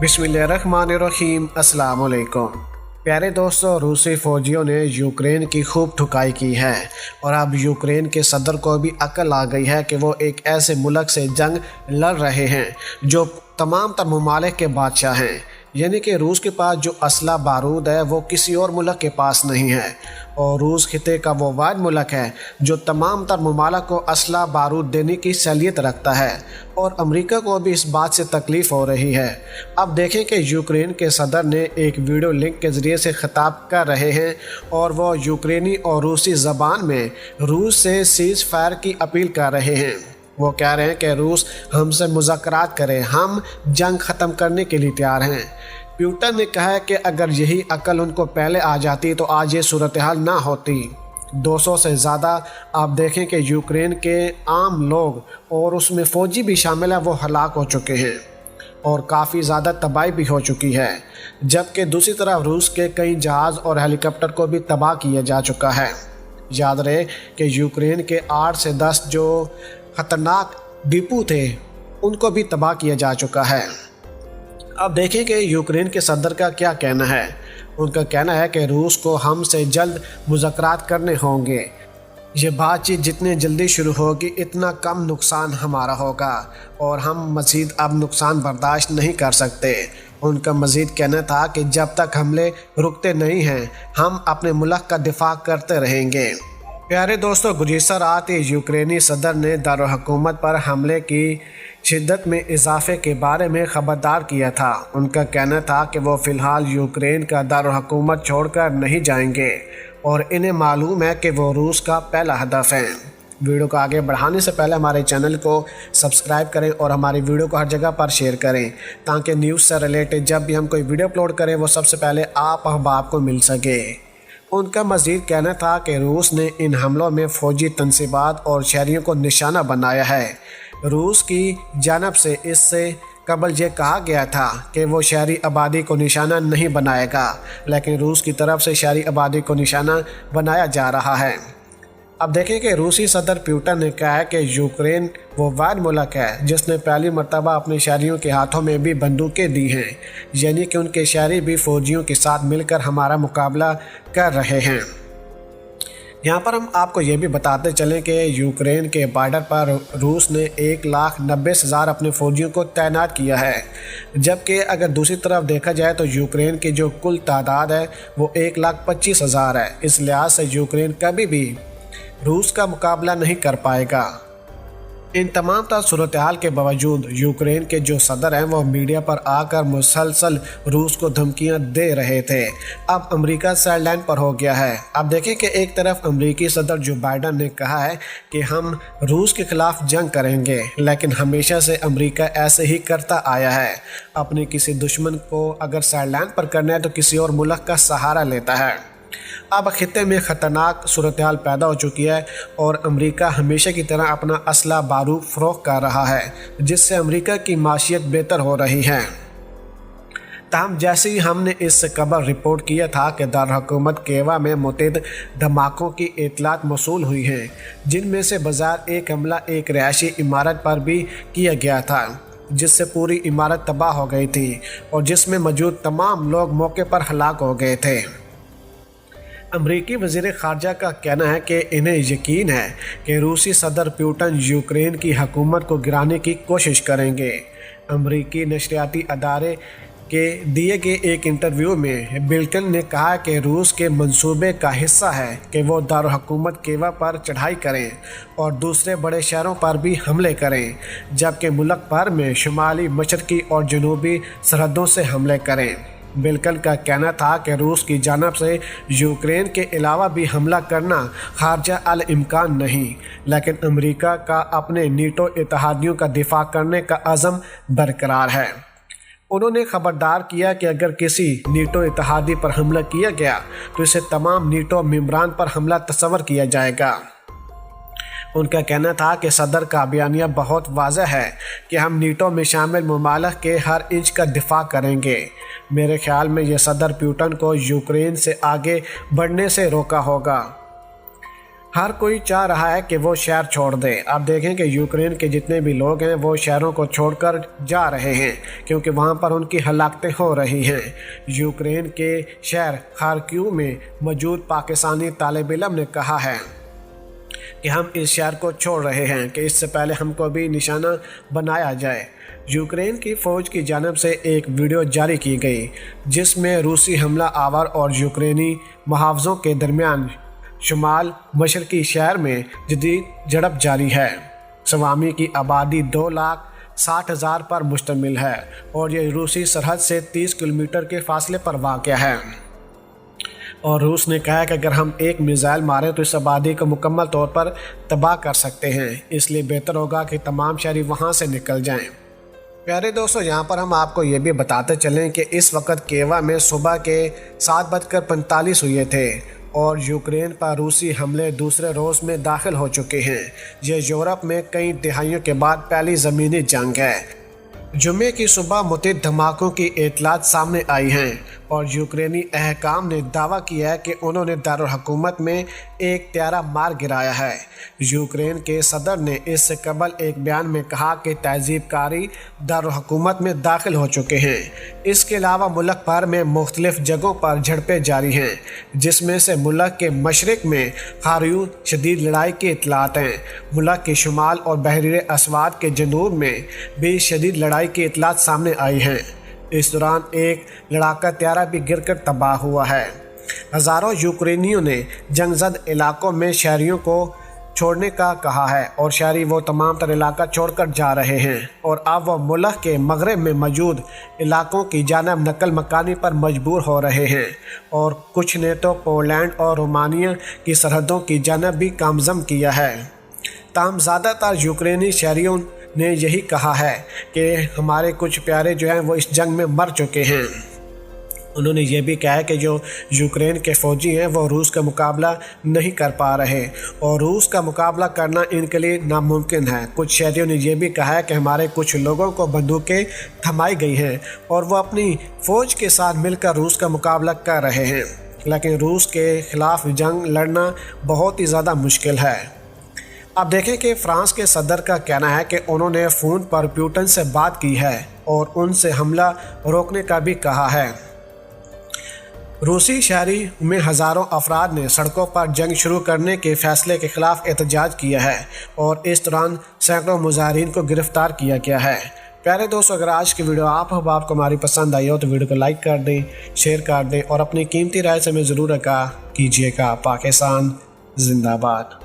बिस्मिल्लाहिर्रहमानिर्रहीम। अस्सलाम वालेकुम प्यारे दोस्तों, रूसी फौजियों ने यूक्रेन की खूब ठुकाई की है और अब यूक्रेन के सदर को भी अकल आ गई है कि वो एक ऐसे मुल्क से जंग लड़ रहे हैं जो तमाम तर ममालिक के बादशाह हैं। यानी कि रूस के पास जो असला बारूद है वो किसी और मुल्क के पास नहीं है, और रूस खिते का वो वाद मुल्क है जो तमाम तर ममालिक को असला बारूद देने की सलीयत रखता है, और अमेरिका को भी इस बात से तकलीफ़ हो रही है। अब देखें कि यूक्रेन के सदर ने एक वीडियो लिंक के ज़रिए से ख़िताब कर रहे हैं और वो यूक्रेनी और रूसी ज़बान में रूस से सीज़ फायर की अपील कर रहे हैं। वो कह रहे हैं कि रूस हमसे मुज़ाकरात करे, हम जंग ख़त्म करने के लिए तैयार हैं। प्यूटन ने कहा है कि अगर यही अकल उनको पहले आ जाती तो आज ये सूरत हाल ना होती। 200 से ज़्यादा आप देखें कि यूक्रेन के आम लोग और उसमें फ़ौजी भी शामिल हैं, वो हलाक हो चुके हैं और काफ़ी ज़्यादा तबाही भी हो चुकी है। जबकि दूसरी तरफ रूस के कई जहाज़ और हेलीकॉप्टर को भी तबाह किया जा चुका है। याद रहे कि यूक्रेन के 8 से 10 जो ख़तरनाक डिपो थे उनको भी तबाह किया जा चुका है। अब देखें कि यूक्रेन के सदर का क्या कहना है। उनका कहना है कि रूस को हमसे जल्द मुज़ाकरात करने होंगे। ये बातचीत जितनी जल्दी शुरू होगी इतना कम नुकसान हमारा होगा और हम मज़ीद अब नुकसान बर्दाश्त नहीं कर सकते। उनका मज़ीद कहना था कि जब तक हमले रुकते नहीं हैं हम अपने मुल्क का दिफा करते रहेंगे। प्यारे दोस्तों, गुज़िश्ता रात यूक्रेनी सदर ने दारुल हुकूमत पर हमले की शिद्दत में इजाफे के बारे में ख़बरदार किया था। उनका कहना था कि वो फ़िलहाल यूक्रेन का दारुल हुकूमत छोड़कर नहीं जाएंगे और इन्हें मालूम है कि वो रूस का पहला हदफ है। वीडियो को आगे बढ़ाने से पहले हमारे चैनल को सब्सक्राइब करें और हमारी वीडियो को हर जगह पर शेयर करें ताकि न्यूज़ से रिलेटेड जब भी हम कोई वीडियो अपलोड करें वो सबसे पहले आप अहबाब को मिल सके। उनका मज़ीद कहना था कि रूस ने इन हमलों में फ़ौजी तनसीबात और शहरियों को निशाना बनाया है। रूस की जानब से इससे कबल ये कहा गया था कि वो शहरी आबादी को निशाना नहीं बनाएगा, लेकिन रूस की तरफ से शहरी आबादी को निशाना बनाया जा रहा है। अब देखें कि रूसी सदर प्यूटन ने कहा है कि यूक्रेन वो वाद मुल्क है जिसने पहली मरतबा अपने शहरियों के हाथों में भी बंदूकें दी हैं, यानी कि उनके शहरी भी फ़ौजियों के साथ मिलकर हमारा मुकाबला कर रहे हैं। यहाँ पर हम आपको ये भी बताते चलें कि यूक्रेन के बॉर्डर पर रूस ने 1,90,000 अपने फ़ौजियों को तैनात किया है, जबकि अगर दूसरी तरफ देखा जाए तो यूक्रेन की जो कुल तादाद है वो 1,25,000 है। इस लिहाज से यूक्रेन कभी भी रूस का मुकाबला नहीं कर पाएगा। इन तमाम सूरत हाल के बावजूद यूक्रेन के जो सदर हैं वो मीडिया पर आकर मुसलसल रूस को धमकियां दे रहे थे। अब अमेरिका साइडलाइन पर हो गया है। अब देखें कि एक तरफ अमेरिकी सदर जो बाइडन ने कहा है कि हम रूस के ख़िलाफ़ जंग करेंगे, लेकिन हमेशा से अमेरिका ऐसे ही करता आया है। अपने किसी दुश्मन को अगर साइडलाइन पर करना है तो किसी और मुल्क का सहारा लेता है। अब खित्ते में ख़तरनाक सूरत हाल पैदा हो चुकी है और अमेरिका हमेशा की तरह अपना असला बारूद फ़रोख्त कर रहा है, जिससे अमेरिका की माशियत बेहतर हो रही है। ताहम जैसे ही हमने इस कबल रिपोर्ट किया था कि दारुल हुकूमत केवा में मुतअद्दिद धमाकों की इतलात मौसूल हुई हैं, जिनमें से बाज़ार एक हमला एक रिहायशी इमारत पर भी किया गया था, जिससे पूरी इमारत तबाह हो गई थी और जिसमें मौजूद तमाम लोग मौके पर हलाक हो गए थे। अमरीकी वज़ीर ख़ारजा का कहना है कि इन्हें यकीन है कि रूसी सदर प्यूटन यूक्रेन की हुकूमत को गिराने की कोशिश करेंगे। अमरीकी नशरियाती अदारे के दिए गए एक इंटरव्यू में बिल्कन ने कहा कि रूस के मंसूबे का हिस्सा है कि वो दारुल हुकूमत केवा पर चढ़ाई करें और दूसरे बड़े शहरों पर भी हमले करें, जबकि मुल्क भर में शुमाली, मशरक़ी और जनूबी सरहदों से हमले करें। बिल्कन का कहना था कि रूस की जानब से यूक्रेन के अलावा भी हमला करना खारजा अल इम्कान नहीं, लेकिन अमेरिका का अपने नीटो इत्तेहादियों का दिफा करने का अज़म बरकरार है। उन्होंने खबरदार किया कि अगर किसी नीटो इत्तेहादी पर हमला किया गया तो इसे तमाम नीटो मेंबरान पर हमला तस्वर किया जाएगा। उनका कहना था कि सदर का बयानिया बहुत वाज़ह है कि हम नीटो में शामिल ममालिक के हर इंच का दिफा करेंगे। मेरे ख्याल में यह सदर प्यूटन को यूक्रेन से आगे बढ़ने से रोका होगा। हर कोई चाह रहा है कि वो शहर छोड़ दे। आप देखें कि यूक्रेन के जितने भी लोग हैं वो शहरों को छोड़कर जा रहे हैं क्योंकि वहाँ पर उनकी हलाकतें हो रही हैं। यूक्रेन के शहर खार्किव में मौजूद पाकिस्तानी तालिब इल्म ने कहा है कि हम इस शहर को छोड़ रहे हैं कि इससे पहले हमको भी निशाना बनाया जाए। यूक्रेन की फ़ौज की जानब से एक वीडियो जारी की गई जिसमें रूसी हमला आवर और यूक्रेनी मुहावज़ों के दरमियान शुमाल मशरकी शहर में जदीद झड़प जारी है। सवामी की आबादी 2,60,000 पर मुश्तमिल है और ये रूसी सरहद से 30 किलोमीटर के फासले पर वाक़ है। और रूस ने कहा कि अगर हम एक मिसाइल मारें तो इस आबादी को मुकम्मल तौर पर तबाह कर सकते हैं, इसलिए बेहतर होगा कि तमाम शहरी वहाँ से निकल जाएं। प्यारे दोस्तों, यहाँ पर हम आपको ये भी बताते चलें कि इस वक्त केवा में सुबह के 7:45 हुए थे और यूक्रेन पर रूसी हमले दूसरे रोज़ में दाखिल हो चुके हैं। ये यूरोप में कई दिहाइयों के बाद पहली ज़मीनी जंग है। जुम्मे की सुबह मुतअद्दिद धमाकों की इतलात सामने आई हैं और यूक्रेनी अहकाम ने दावा किया है कि उन्होंने दारुल हुकूमत में एक त्यारा मार गिराया है। यूक्रेन के सदर ने इससे कबल एक बयान में कहा कि तहज़ीबकारी दारुल हुकूमत में दाखिल हो चुके हैं। इसके अलावा मुल्क भर में मुख्तलिफ जगहों पर झड़पें जारी हैं, जिसमें से मुल्क के मशरक़ में खार्किव शदीद लड़ाई की इतलात हैं। मुल्क के शुमाल और बहरीर अस्वाद के जनूब में भी शदीद लड़ाई की इतलात सामने आई हैं। इस दौरान एक लड़ाका त्यारा भी गिरकर तबाह हुआ है। हज़ारों यूक्रेनियों ने जंगज़द इलाकों में शहरियों को छोड़ने का कहा है और शहरी वो तमाम तर इलाका छोड़कर जा रहे हैं और अब वो मुल्क के मगरब में मौजूद इलाकों की जानब नकल मकानी पर मजबूर हो रहे हैं और कुछ ने तो पोलैंड और रोमानिया की सरहदों की जानब भी कामज़म किया है। ताहम ज़्यादातर यूक्रेनी शहरियों ने यही कहा है कि हमारे कुछ प्यारे जो हैं वो इस जंग में मर चुके हैं। उन्होंने ये भी कहा है कि जो यूक्रेन के फ़ौजी हैं वो रूस का मुकाबला नहीं कर पा रहे और रूस का मुकाबला करना इनके लिए नामुमकिन है। कुछ शहरियों ने यह भी कहा है कि हमारे कुछ लोगों को बंदूकें थमाई गई हैं और वो अपनी फ़ौज के साथ मिलकर रूस का मुकाबला कर रहे हैं, लेकिन रूस के ख़िलाफ़ जंग लड़ना बहुत ही ज़्यादा मुश्किल है। आप देखें कि फ्रांस के सदर का कहना है कि उन्होंने फ़ोन पर पुतिन से बात की है और उनसे हमला रोकने का भी कहा है। रूसी शहरी में हज़ारों अफराद ने सड़कों पर जंग शुरू करने के फैसले के ख़िलाफ़ एहतजाज किया है और इस दौरान सैकड़ों मुजाहिरीन को गिरफ़्तार किया गया है। प्यारे दोस्तों, अगर आज की वीडियो आपको हमारी पसंद आई हो तो वीडियो को लाइक कर दें, शेयर कर दें और अपनी कीमती राय से हमें ज़रूर आगाह कीजिएगा। पाकिस्तान जिंदाबाद।